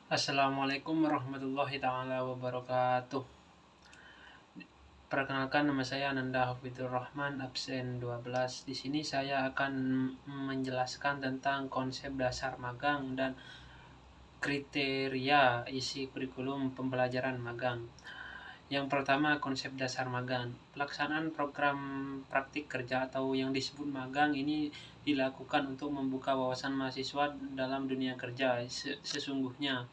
Assalamualaikum warahmatullahi taala wabarakatuh. Perkenalkan, nama saya Ananda Hafidhur Rahman, absen 12. Di sini saya akan menjelaskan tentang konsep dasar magang dan kriteria isi kurikulum pembelajaran magang. Yang pertama, konsep dasar magang. Pelaksanaan program praktik kerja atau yang disebut magang ini dilakukan untuk membuka wawasan mahasiswa dalam dunia kerja. Sesungguhnya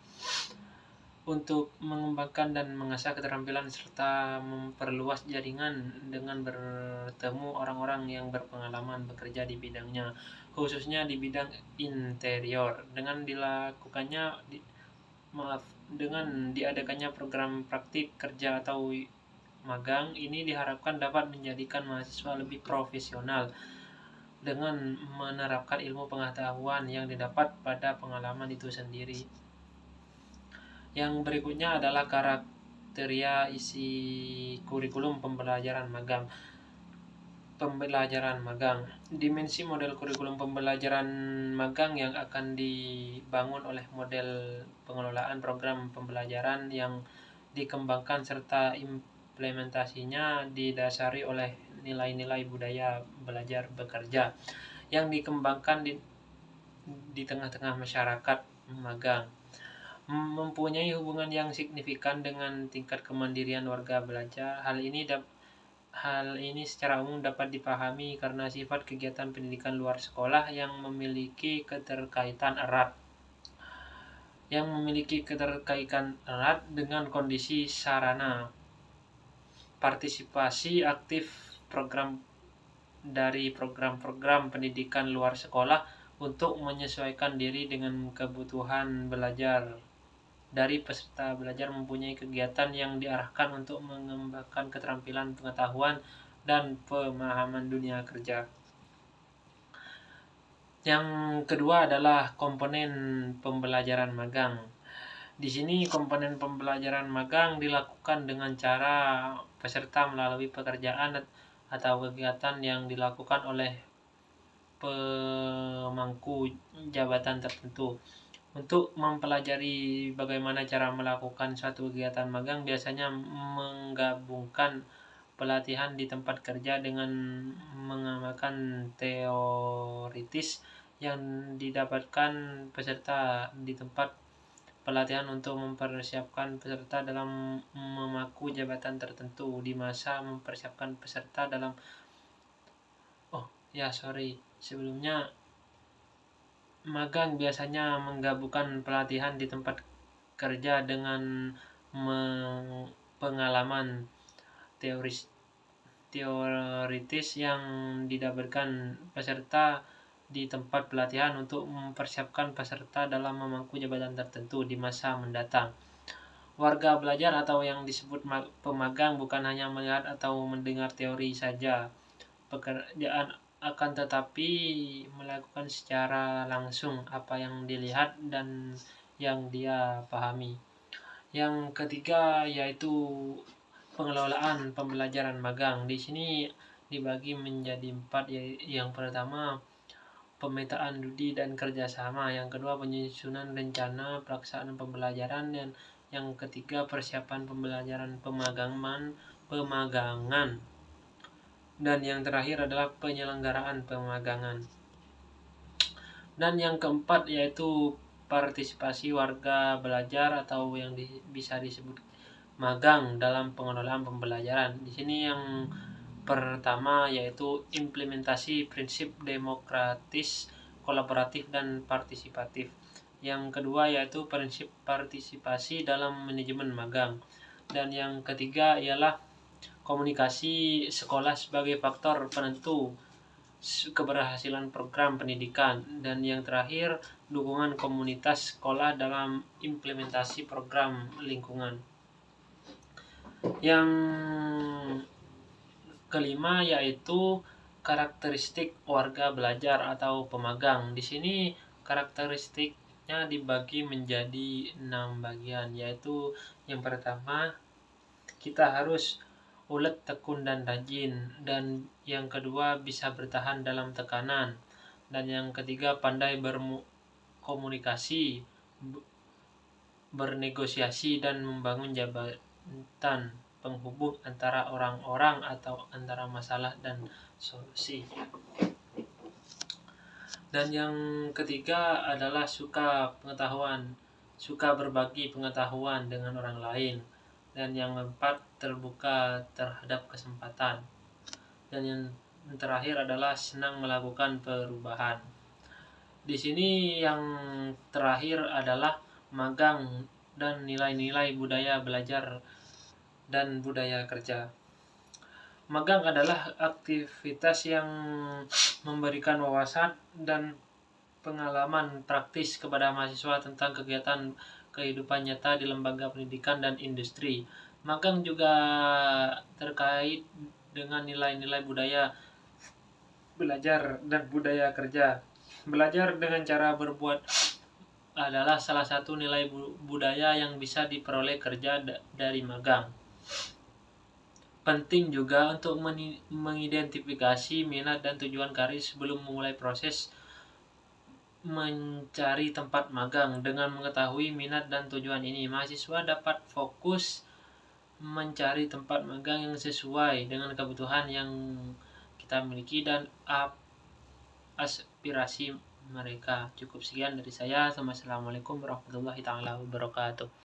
untuk mengembangkan dan mengasah keterampilan serta memperluas jaringan dengan bertemu orang-orang yang berpengalaman bekerja di bidangnya, khususnya di bidang interior. Dengan diadakannya program praktik kerja atau magang ini diharapkan dapat menjadikan mahasiswa lebih profesional dengan menerapkan ilmu pengetahuan yang didapat pada pengalaman itu sendiri. Yang berikutnya adalah kriteria isi kurikulum pembelajaran magang. Dimensi model kurikulum pembelajaran magang yang akan dibangun oleh model pengelolaan program pembelajaran yang dikembangkan serta implementasinya didasari oleh nilai-nilai budaya belajar bekerja yang dikembangkan di tengah-tengah masyarakat magang, mempunyai hubungan yang signifikan dengan tingkat kemandirian warga belajar. Hal ini secara umum dapat dipahami karena sifat kegiatan pendidikan luar sekolah yang memiliki keterkaitan erat dengan kondisi sarana partisipasi aktif program-program pendidikan luar sekolah untuk menyesuaikan diri dengan kebutuhan belajar dari peserta belajar, mempunyai kegiatan yang diarahkan untuk mengembangkan keterampilan pengetahuan dan pemahaman dunia kerja. Yang kedua adalah komponen pembelajaran magang. Di sini komponen pembelajaran magang dilakukan dengan cara peserta melalui pekerjaan atau kegiatan yang dilakukan oleh pemangku jabatan tertentu. Untuk mempelajari bagaimana cara melakukan suatu kegiatan magang, biasanya menggabungkan pelatihan di tempat kerja dengan mengamalkan teoritis yang didapatkan peserta di tempat pelatihan untuk mempersiapkan peserta dalam memaku jabatan tertentu di masa mempersiapkan peserta dalam sebelumnya magang biasanya menggabungkan pelatihan di tempat kerja dengan pengalaman teoritis yang didapatkan peserta di tempat pelatihan untuk mempersiapkan peserta dalam memangku jabatan tertentu di masa mendatang. Warga belajar atau yang disebut pemagang bukan hanya melihat atau mendengar teori saja pekerjaan, akan tetapi melakukan secara langsung apa yang dilihat dan yang dia pahami. Yang ketiga yaitu pengelolaan pembelajaran magang. Di sini dibagi menjadi 4. Yang pertama, pemetaan studi dan kerjasama. Yang kedua, penyusunan rencana pelaksanaan pembelajaran. Dan yang ketiga, persiapan pembelajaran pemagangan. Dan yang terakhir adalah penyelenggaraan pemagangan. Dan yang keempat yaitu partisipasi warga belajar atau yang bisa disebut magang dalam pengelolaan pembelajaran. Di sini yang pertama yaitu implementasi prinsip demokratis, kolaboratif, dan partisipatif. Yang kedua yaitu prinsip partisipasi dalam manajemen magang. Dan yang ketiga ialah komunikasi sekolah sebagai faktor penentu keberhasilan program pendidikan. Dan yang terakhir, dukungan komunitas sekolah dalam implementasi program lingkungan. Yang kelima yaitu karakteristik warga belajar atau pemagang. Di sini karakteristiknya dibagi menjadi 6 bagian, yaitu yang pertama, kita harus ulet, tekun, dan rajin. Dan yang kedua, bisa bertahan dalam tekanan. Dan yang ketiga, pandai berkomunikasi. bernegosiasi dan membangun jabatan penghubung antara orang-orang atau antara masalah dan solusi. Dan yang ketiga adalah suka pengetahuan, suka berbagi pengetahuan dengan orang lain. Dan yang keempat, terbuka terhadap kesempatan. Dan yang terakhir adalah senang melakukan perubahan. Di sini yang terakhir adalah magang dan nilai-nilai budaya belajar dan budaya kerja. Magang adalah aktivitas yang memberikan wawasan dan pengalaman praktis kepada mahasiswa tentang kegiatan kehidupan nyata di lembaga pendidikan dan industri. Magang juga terkait dengan nilai-nilai budaya belajar dan budaya kerja. Belajar dengan cara berbuat adalah salah satu nilai budaya yang bisa diperoleh kerja dari magang. Penting juga untuk mengidentifikasi minat dan tujuan karir sebelum memulai proses mencari tempat magang. Dengan mengetahui minat dan tujuan ini, mahasiswa dapat fokus mencari tempat magang yang sesuai dengan kebutuhan yang kita miliki dan aspirasi mereka. Cukup sekian dari saya. Assalamualaikum warahmatullahi wabarakatuh.